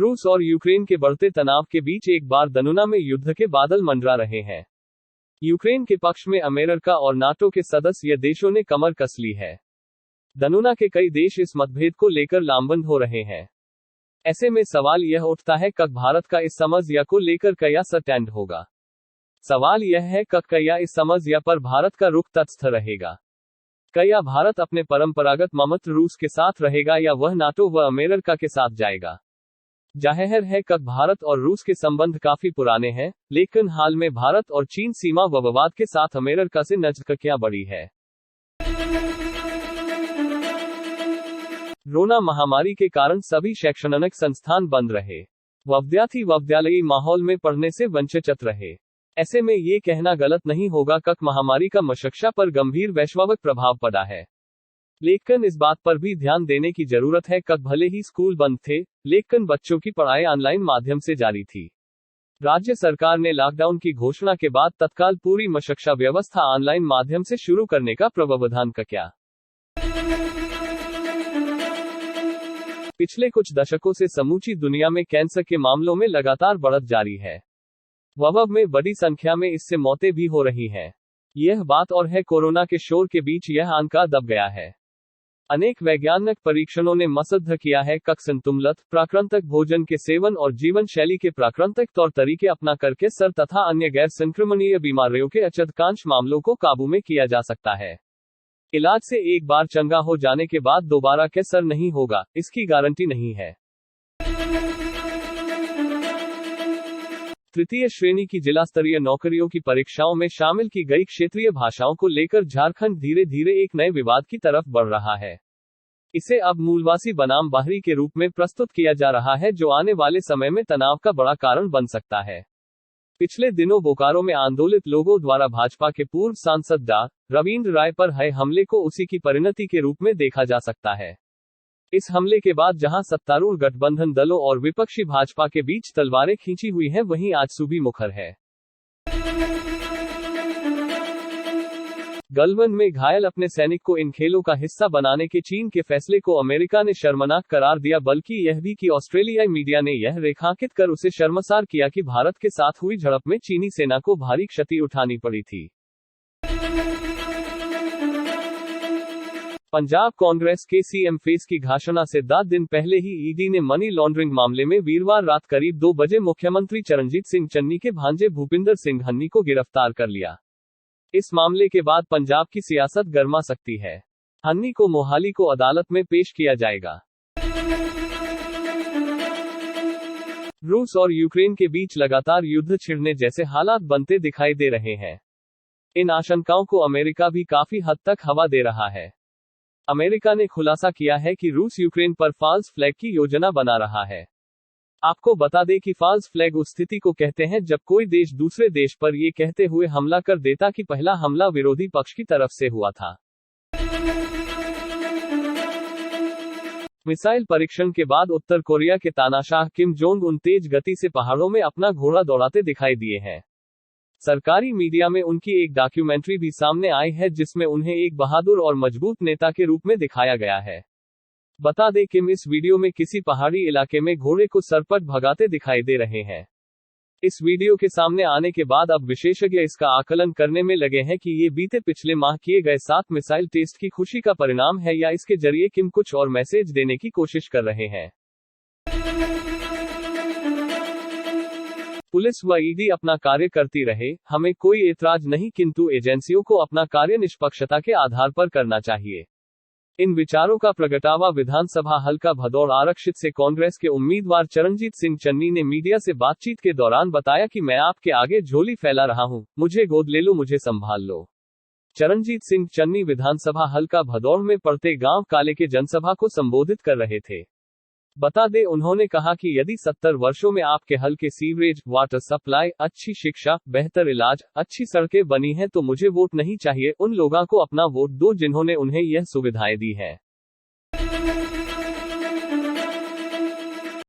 रूस और यूक्रेन के बढ़ते तनाव के बीच एक बार दनुना में युद्ध के बादल मंडरा रहे हैं। यूक्रेन के पक्ष में अमेरिका और नाटो के सदस्य देशों ने कमर कस ली है। दनुना के कई देश इस मतभेद को लेकर लामबंद हो रहे हैं। ऐसे में सवाल यह उठता है कब भारत का इस समझ को लेकर क्या स्टैंड होगा। सवाल यह है क्या इस समझ पर भारत का रुख तटस्थ रहेगा। क्या भारत अपने परंपरागत ममत्र रूस के साथ रहेगा या वह नाटो व अमेरिका के साथ जाएगा। जाहिर है भारत और रूस के संबंध काफी पुराने हैं, लेकिन हाल में भारत और चीन सीमा व विवाद के साथ अमेरिका से नजदीकियां बढ़ी है। कोरोना महामारी के कारण सभी शैक्षणिक संस्थान बंद रहे। विद्यार्थी विद्यालयी माहौल में पढ़ने से वंचित रहे। ऐसे में ये कहना गलत नहीं होगा कि महामारी का शिक्षा पर गंभीर वैश्विक प्रभाव पड़ा है। लेकिन इस बात पर भी ध्यान देने की जरूरत है कि भले ही स्कूल बंद थे, लेकिन बच्चों की पढ़ाई ऑनलाइन माध्यम से जारी थी। राज्य सरकार ने लॉकडाउन की घोषणा के बाद तत्काल पूरी शिक्षा व्यवस्था ऑनलाइन माध्यम से शुरू करने का प्रावधान किया। पिछले कुछ दशकों से समूची दुनिया में कैंसर के मामलों में लगातार बढ़त जारी है। वबा में बड़ी संख्या में इससे मौतें भी हो रही हैं। यह बात और है कोरोना के शोर के बीच यह आंकड़ा दब गया है। अनेक वैज्ञानिक परीक्षणों ने सिद्ध किया है कि संतुलित प्राकृतिक भोजन के सेवन और जीवन शैली के प्राकृतिक तौर तरीके अपना करके सर तथा अन्य गैर संक्रमणीय बीमारियों के अधिकांश मामलों को काबू में किया जा सकता है। इलाज से एक बार चंगा हो जाने के बाद दोबारा कैंसर नहीं होगा, इसकी गारंटी नहीं है। तृतीय श्रेणी की जिला स्तरीय नौकरियों की परीक्षाओं में शामिल की गई क्षेत्रीय भाषाओं को लेकर झारखंड धीरे धीरे एक नए विवाद की तरफ बढ़ रहा है। इसे अब मूलवासी बनाम बाहरी के रूप में प्रस्तुत किया जा रहा है, जो आने वाले समय में तनाव का बड़ा कारण बन सकता है। पिछले दिनों बोकारो में आंदोलित लोगों द्वारा भाजपा के पूर्व सांसद डा. रविंद्र राय पर हुए हमले को उसी की परिणति के रूप में देखा जा सकता है। इस हमले के बाद जहां सत्तारूढ़ गठबंधन दलों और विपक्षी भाजपा के बीच तलवारें खींची हुई हैं, वहीं आजसू भी मुखर है। गलवान में घायल अपने सैनिक को इन खेलों का हिस्सा बनाने के चीन के फैसले को अमेरिका ने शर्मनाक करार दिया, बल्कि यह भी कि ऑस्ट्रेलियाई मीडिया ने यह रेखांकित कर उसे शर्मसार किया कि भारत के साथ हुई झड़प में चीनी सेना को भारी क्षति उठानी पड़ी थी। पंजाब कांग्रेस के सीएम फेस की घोषणा से 10 दिन पहले ही ईडी ने मनी लॉन्ड्रिंग मामले में वीरवार रात करीब 2 बजे मुख्यमंत्री चरणजीत सिंह चन्नी के भांजे भूपिंदर सिंह हन्नी को गिरफ्तार कर लिया। इस मामले के बाद पंजाब की सियासत गर्मा सकती है। हन्नी को मोहाली को अदालत में पेश किया जाएगा। रूस और यूक्रेन के बीच लगातार युद्ध छिड़ने जैसे हालात बनते दिखाई दे रहे हैं। इन आशंकाओं को अमेरिका भी काफी हद तक हवा दे रहा है। अमेरिका ने खुलासा किया है कि रूस यूक्रेन पर फॉल्स फ्लैग की योजना बना रहा है। आपको बता दें कि फॉल्स फ्लैग उस स्थिति को कहते हैं जब कोई देश दूसरे देश पर ये कहते हुए हमला कर देता कि पहला हमला विरोधी पक्ष की तरफ से हुआ था। मिसाइल परीक्षण के बाद उत्तर कोरिया के तानाशाह किम जोंग उन तेज गति से पहाड़ों में अपना घोड़ा दौड़ाते दिखाई दिए हैं। सरकारी मीडिया में उनकी एक डॉक्यूमेंट्री भी सामने आई है, जिसमें उन्हें एक बहादुर और मजबूत नेता के रूप में दिखाया गया है। बता दें किम इस वीडियो में किसी पहाड़ी इलाके में घोड़े को सरपट भगाते दिखाई दे रहे हैं। इस वीडियो के सामने आने के बाद अब विशेषज्ञ इसका आकलन करने में लगे हैं कि ये बीते पिछले माह किए गए 7 मिसाइल टेस्ट की खुशी का परिणाम है या इसके जरिए किम कुछ और मैसेज देने की कोशिश कर रहे हैं। पुलिस व ईडी अपना कार्य करती रहे, हमें कोई एतराज नहीं, किंतु एजेंसियों को अपना कार्य निष्पक्षता के आधार पर करना चाहिए। इन विचारों का प्रगटावा विधानसभा हल्का भदौड़ आरक्षित से कांग्रेस के उम्मीदवार चरणजीत सिंह चन्नी ने मीडिया से बातचीत के दौरान बताया कि मैं आपके आगे झोली फैला रहा हूं, मुझे गोद ले लो, मुझे संभाल लो। चरणजीत सिंह चन्नी विधानसभा हल्का भदौड़ में पड़ते गांव काले के जनसभा को संबोधित कर रहे थे। बता दें उन्होंने कहा कि यदि 70 वर्षों में आपके हल्के सीवरेज, वाटर सप्लाई, अच्छी शिक्षा, बेहतर इलाज, अच्छी सड़कें बनी हैं तो मुझे वोट नहीं चाहिए, उन लोगों को अपना वोट दो जिन्होंने उन्हें यह सुविधाएं दी है।